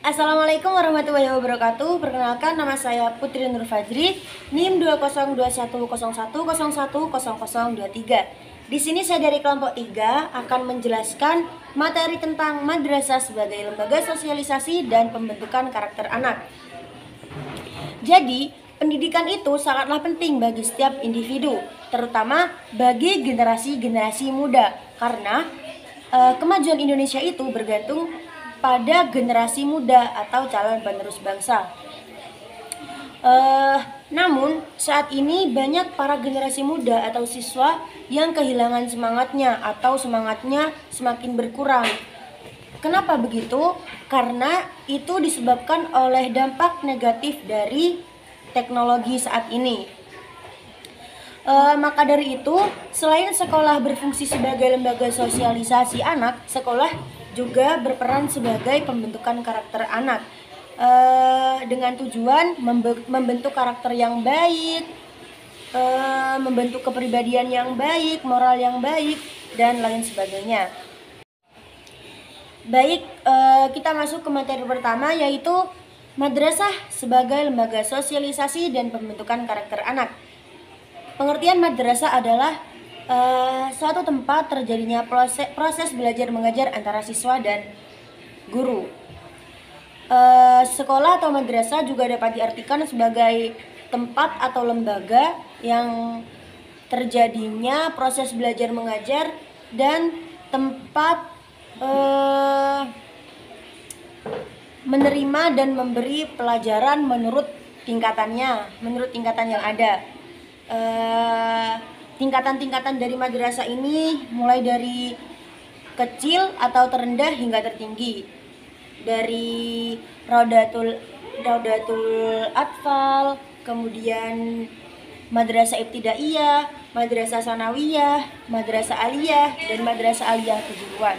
Assalamualaikum warahmatullahi wabarakatuh. Perkenalkan, nama saya Putri Nur Fajri, NIM 2021010100023. Di sini saya dari kelompok 3 akan menjelaskan materi tentang madrasah sebagai lembaga sosialisasi dan pembentukan karakter anak. Jadi, pendidikan itu sangatlah penting bagi setiap individu, terutama bagi generasi-generasi muda, karena kemajuan Indonesia itu bergantung pada generasi muda atau calon penerus bangsa. Namun saat ini banyak para generasi muda atau siswa yang kehilangan semangatnya atau semangatnya semakin berkurang. Kenapa begitu? Karena itu disebabkan oleh dampak negatif dari teknologi saat ini. Maka dari itu, selain sekolah berfungsi sebagai lembaga sosialisasi anak, sekolah juga berperan sebagai pembentukan karakter anak dengan tujuan membentuk karakter yang baik, membentuk kepribadian yang baik, moral yang baik, dan lain sebagainya. Baik, kita masuk ke materi pertama, yaitu madrasah sebagai lembaga sosialisasi dan pembentukan karakter anak. Pengertian madrasah adalah suatu tempat terjadinya proses belajar mengajar antara siswa dan guru. Sekolah atau madrasah juga dapat diartikan sebagai tempat atau lembaga yang terjadinya proses belajar mengajar dan tempat menerima dan memberi pelajaran menurut tingkatan yang ada. Tingkatan-tingkatan dari madrasah ini mulai dari kecil atau terendah hingga tertinggi, dari Raudatul Atfal, kemudian Madrasah Ibtidaiyah, Madrasah Sanawiyah, Madrasah Aliyah, dan Madrasah Aliyah Kejuruan.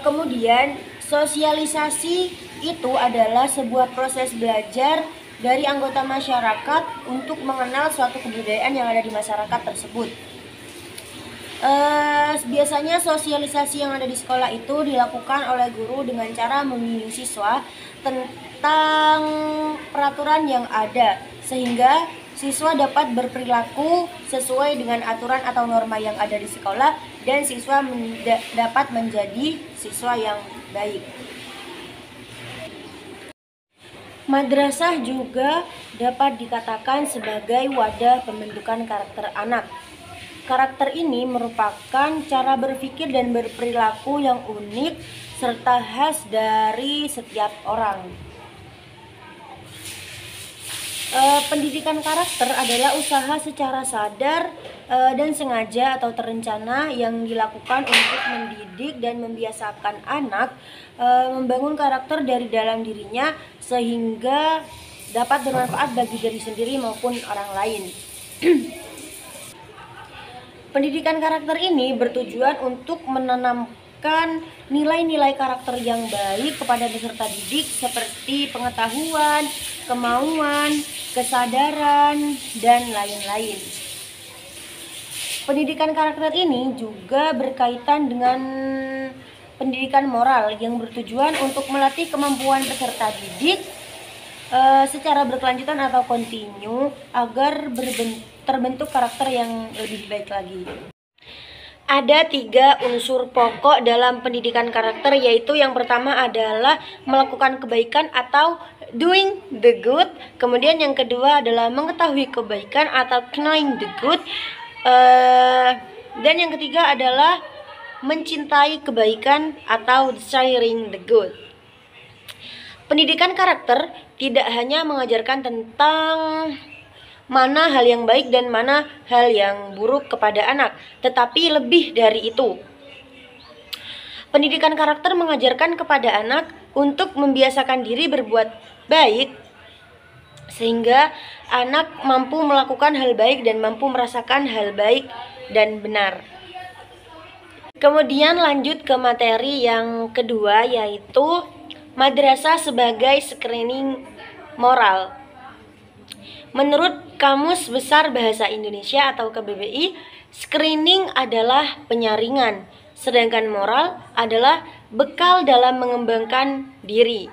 Kemudian sosialisasi itu adalah sebuah proses belajar dari anggota masyarakat untuk mengenal suatu kebudayaan yang ada di masyarakat tersebut. Biasanya sosialisasi yang ada di sekolah itu dilakukan oleh guru dengan cara membimbing siswa tentang peraturan yang ada, sehingga siswa dapat berperilaku sesuai dengan aturan atau norma yang ada di sekolah, dan siswa dapat menjadi siswa yang baik. Madrasah juga dapat dikatakan sebagai wadah pembentukan karakter anak. Karakter ini merupakan cara berpikir dan berperilaku yang unik serta khas dari setiap orang. Pendidikan karakter adalah usaha secara sadar dan sengaja atau terencana yang dilakukan untuk mendidik dan membiasakan anak membangun karakter dari dalam dirinya sehingga dapat bermanfaat bagi diri sendiri maupun orang lain. Pendidikan karakter ini bertujuan untuk menanamkan nilai-nilai karakter yang baik kepada peserta didik seperti pengetahuan, kemauan, kesadaran, dan lain-lain. Pendidikan karakter ini juga berkaitan dengan pendidikan moral yang bertujuan untuk melatih kemampuan peserta didik secara berkelanjutan atau kontinu agar terbentuk karakter yang lebih baik lagi. Ada 3 unsur pokok dalam pendidikan karakter, yaitu yang pertama adalah melakukan kebaikan atau doing the good, kemudian yang kedua adalah mengetahui kebaikan atau knowing the good, dan yang ketiga adalah mencintai kebaikan atau desiring the good. Pendidikan karakter tidak hanya mengajarkan tentang mana hal yang baik dan mana hal yang buruk kepada anak, tetapi lebih dari itu. Pendidikan karakter mengajarkan kepada anak untuk membiasakan diri berbuat baik, sehingga anak mampu melakukan hal baik dan mampu merasakan hal baik dan benar. Kemudian lanjut ke materi yang kedua, yaitu madrasah sebagai screening moral. Menurut Kamus Besar Bahasa Indonesia atau KBBI, screening adalah penyaringan, sedangkan moral adalah bekal dalam mengembangkan diri.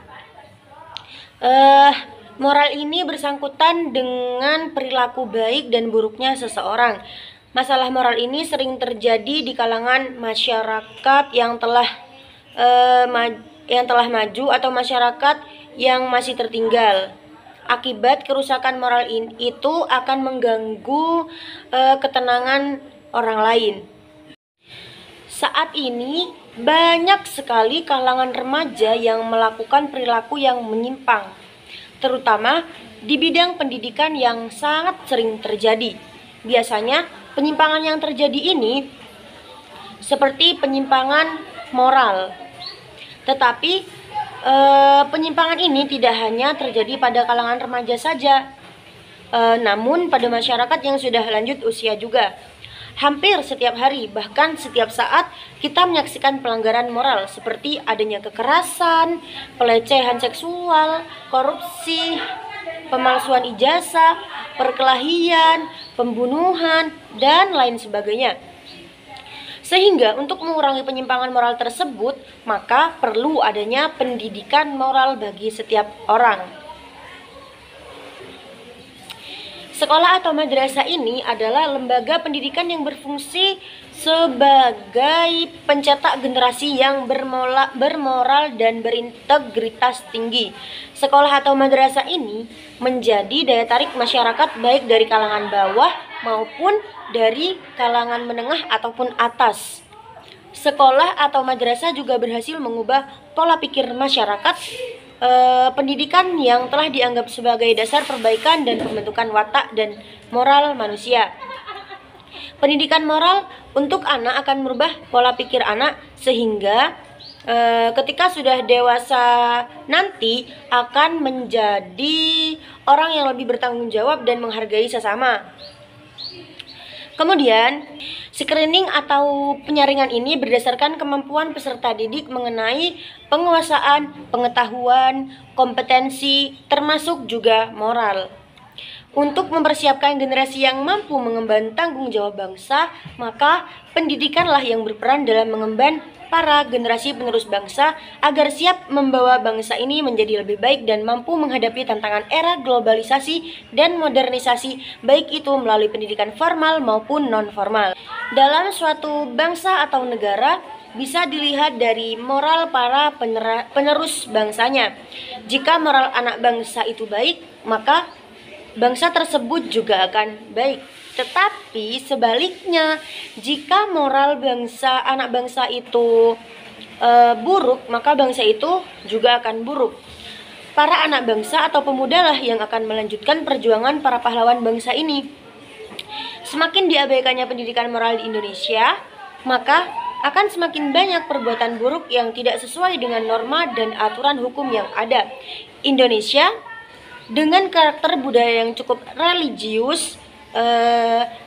Moral ini bersangkutan dengan perilaku baik dan buruknya seseorang. Masalah moral ini sering terjadi di kalangan masyarakat yang telah maju atau masyarakat yang masih tertinggal. Akibat kerusakan moral itu akan mengganggu ketenangan orang lain. Saat ini banyak sekali kalangan remaja yang melakukan perilaku yang menyimpang, terutama di bidang pendidikan yang sangat sering terjadi. Biasanya penyimpangan yang terjadi ini seperti penyimpangan moral. Tetapi penyimpangan ini tidak hanya terjadi pada kalangan remaja saja, namun pada masyarakat yang sudah lanjut usia juga. Hampir setiap hari, bahkan setiap saat, kita menyaksikan pelanggaran moral seperti adanya kekerasan, pelecehan seksual, korupsi, pemalsuan ijazah, perkelahian, pembunuhan, dan lain sebagainya. Sehingga untuk mengurangi penyimpangan moral tersebut, maka perlu adanya pendidikan moral bagi setiap orang. Sekolah atau madrasah ini adalah lembaga pendidikan yang berfungsi sebagai pencetak generasi yang bermoral dan berintegritas tinggi. Sekolah atau madrasah ini menjadi daya tarik masyarakat baik dari kalangan bawah maupun dari kalangan menengah ataupun atas. Sekolah atau madrasah juga berhasil mengubah pola pikir masyarakat. Pendidikan yang telah dianggap sebagai dasar perbaikan dan pembentukan watak dan moral manusia. Pendidikan moral untuk anak akan merubah pola pikir anak sehingga ketika sudah dewasa nanti akan menjadi orang yang lebih bertanggung jawab dan menghargai sesama. Kemudian, screening atau penyaringan ini berdasarkan kemampuan peserta didik mengenai penguasaan, pengetahuan, kompetensi, termasuk juga moral. Untuk mempersiapkan generasi yang mampu mengemban tanggung jawab bangsa, maka pendidikanlah yang berperan dalam mengemban para generasi penerus bangsa agar siap membawa bangsa ini menjadi lebih baik dan mampu menghadapi tantangan era globalisasi dan modernisasi, baik itu melalui pendidikan formal maupun non-formal. Dalam suatu bangsa atau negara bisa dilihat dari moral para penerus bangsanya. Jika moral anak bangsa itu baik, maka bangsa tersebut juga akan baik. Tetapi sebaliknya, jika moral anak bangsa itu buruk, maka bangsa itu juga akan buruk. Para anak bangsa atau pemuda lah yang akan melanjutkan perjuangan para pahlawan bangsa ini. Semakin diabaikannya pendidikan moral di Indonesia, maka akan semakin banyak perbuatan buruk yang tidak sesuai dengan norma dan aturan hukum yang ada. Indonesia dengan karakter budaya yang cukup religius,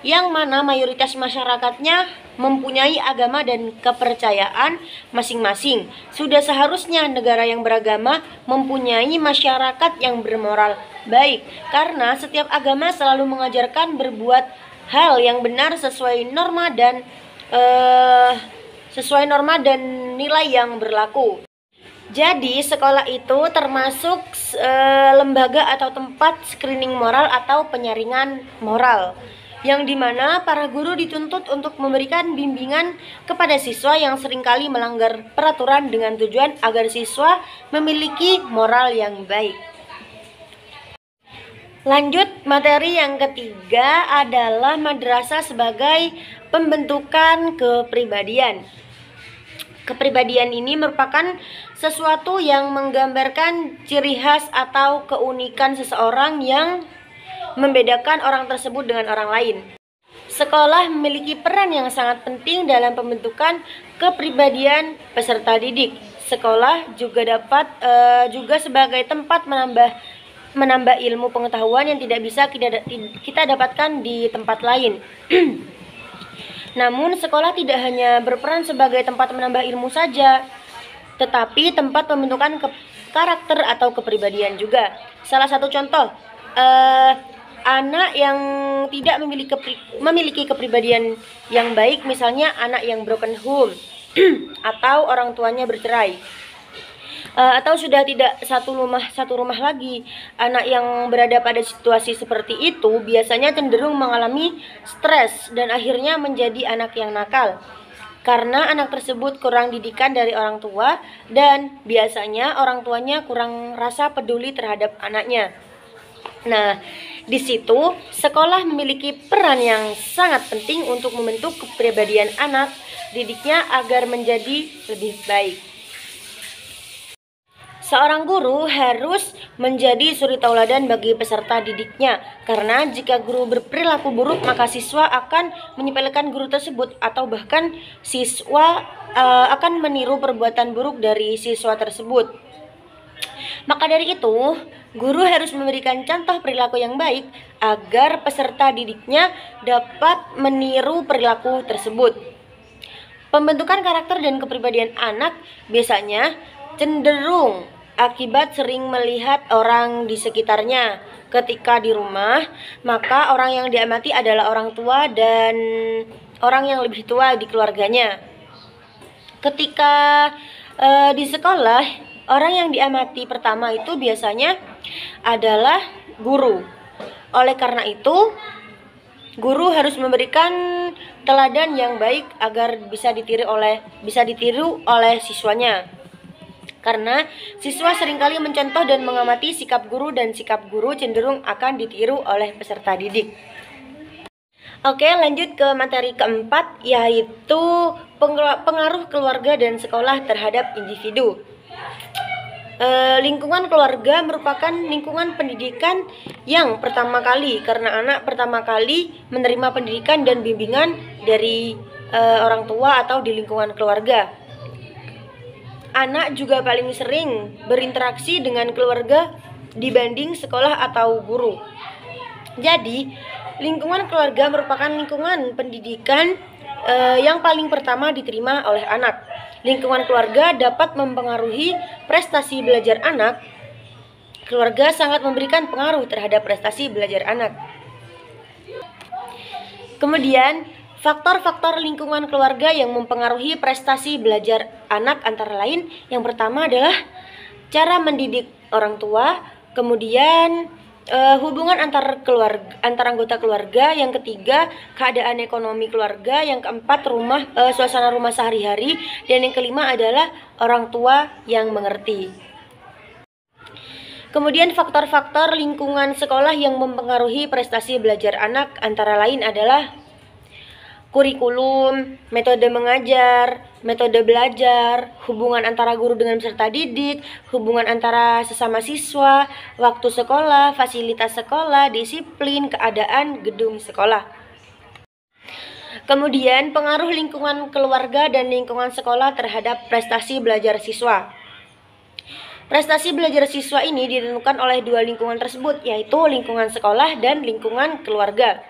yang mana mayoritas masyarakatnya mempunyai agama dan kepercayaan masing-masing. Sudah seharusnya negara yang beragama mempunyai masyarakat yang bermoral baik, karena setiap agama selalu mengajarkan berbuat hal yang benar sesuai norma dan nilai yang berlaku. Jadi sekolah itu termasuk lembaga atau tempat screening moral atau penyaringan moral, yang dimana para guru dituntut untuk memberikan bimbingan kepada siswa yang seringkali melanggar peraturan dengan tujuan agar siswa memiliki moral yang baik. Lanjut, materi yang ketiga adalah madrasah sebagai pembentukan kepribadian. Kepribadian ini merupakan sesuatu yang menggambarkan ciri khas atau keunikan seseorang yang membedakan orang tersebut dengan orang lain. Sekolah memiliki peran yang sangat penting dalam pembentukan kepribadian peserta didik. Sekolah juga dapat juga sebagai tempat menambah ilmu pengetahuan yang tidak bisa kita dapatkan di tempat lain. Namun sekolah tidak hanya berperan sebagai tempat menambah ilmu saja, tetapi tempat pembentukan karakter atau kepribadian juga. Salah satu contoh, anak yang tidak memiliki kepribadian yang baik, misalnya anak yang broken home, atau orang tuanya bercerai. Atau sudah tidak satu rumah lagi. Anak yang berada pada situasi seperti itu biasanya cenderung mengalami stres dan akhirnya menjadi anak yang nakal. Karena anak tersebut kurang didikan dari orang tua dan biasanya orang tuanya kurang rasa peduli terhadap anaknya. Nah, di situ sekolah memiliki peran yang sangat penting untuk membentuk kepribadian anak didiknya agar menjadi lebih baik. Seorang guru harus menjadi suri tauladan bagi peserta didiknya, karena jika guru berperilaku buruk maka siswa akan menyepelekan guru tersebut atau bahkan siswa akan meniru perbuatan buruk dari siswa tersebut. Maka dari itu, guru harus memberikan contoh perilaku yang baik agar peserta didiknya dapat meniru perilaku tersebut. Pembentukan karakter dan kepribadian anak biasanya cenderung akibat sering melihat orang di sekitarnya. Ketika di rumah, maka orang yang diamati adalah orang tua dan orang yang lebih tua di keluarganya. Ketika di sekolah, orang yang diamati pertama itu biasanya adalah guru. Oleh karena itu, guru harus memberikan teladan yang baik agar bisa ditiru oleh siswanya. Karena siswa seringkali mencontoh dan mengamati sikap guru dan sikap guru cenderung akan ditiru oleh peserta didik. Oke, lanjut ke materi keempat, yaitu pengaruh keluarga dan sekolah terhadap individu. Lingkungan keluarga merupakan lingkungan pendidikan yang pertama kali, karena anak pertama kali menerima pendidikan dan bimbingan dari orang tua atau di lingkungan keluarga. Anak juga paling sering berinteraksi dengan keluarga dibanding sekolah atau guru. Jadi, lingkungan keluarga merupakan lingkungan pendidikan yang paling pertama diterima oleh anak. Lingkungan keluarga dapat mempengaruhi prestasi belajar anak. Keluarga sangat memberikan pengaruh terhadap prestasi belajar anak. Kemudian, faktor-faktor lingkungan keluarga yang mempengaruhi prestasi belajar anak antara lain, yang pertama adalah cara mendidik orang tua, kemudian hubungan antar anggota keluarga, yang ketiga keadaan ekonomi keluarga, yang keempat suasana rumah sehari-hari, dan yang kelima adalah orang tua yang mengerti. Kemudian faktor-faktor lingkungan sekolah yang mempengaruhi prestasi belajar anak antara lain adalah kurikulum, metode mengajar, metode belajar, hubungan antara guru dengan peserta didik, hubungan antara sesama siswa, waktu sekolah, fasilitas sekolah, disiplin, keadaan gedung sekolah. Kemudian pengaruh lingkungan keluarga dan lingkungan sekolah terhadap prestasi belajar siswa. Prestasi belajar siswa ini ditentukan oleh dua lingkungan tersebut, yaitu lingkungan sekolah dan lingkungan keluarga,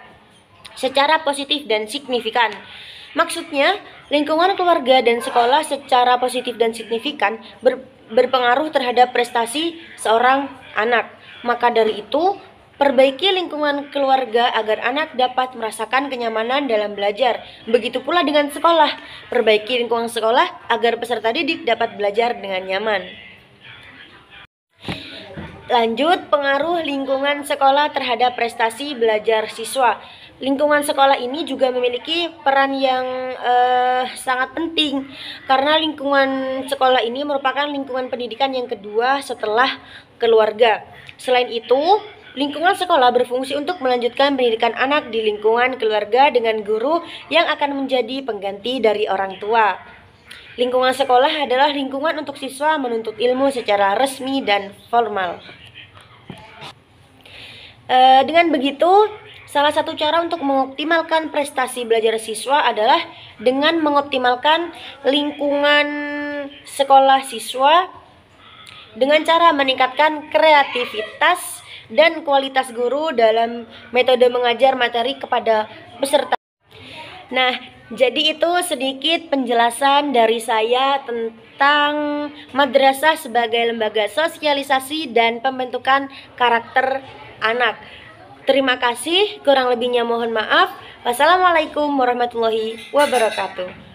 secara positif dan signifikan. Maksudnya, lingkungan keluarga dan sekolah secara positif dan signifikan berpengaruh terhadap prestasi seorang anak. Maka dari itu, perbaiki lingkungan keluarga agar anak dapat merasakan kenyamanan dalam belajar. Begitu pula dengan sekolah, perbaiki lingkungan sekolah agar peserta didik dapat belajar dengan nyaman. Lanjut, pengaruh lingkungan sekolah terhadap prestasi belajar siswa. Lingkungan sekolah ini juga memiliki peran yang sangat penting, karena lingkungan sekolah ini merupakan lingkungan pendidikan yang kedua setelah keluarga. Selain itu, lingkungan sekolah berfungsi untuk melanjutkan pendidikan anak di lingkungan keluarga dengan guru yang akan menjadi pengganti dari orang tua. Lingkungan sekolah adalah lingkungan untuk siswa menuntut ilmu secara resmi dan formal. Dengan begitu, salah satu cara untuk mengoptimalkan prestasi belajar siswa adalah dengan mengoptimalkan lingkungan sekolah siswa dengan cara meningkatkan kreativitas dan kualitas guru dalam metode mengajar materi kepada peserta. Nah, jadi itu sedikit penjelasan dari saya tentang madrasah sebagai lembaga sosialisasi dan pembentukan karakter anak. Terima kasih, kurang lebihnya mohon maaf. Wassalamualaikum warahmatullahi wabarakatuh.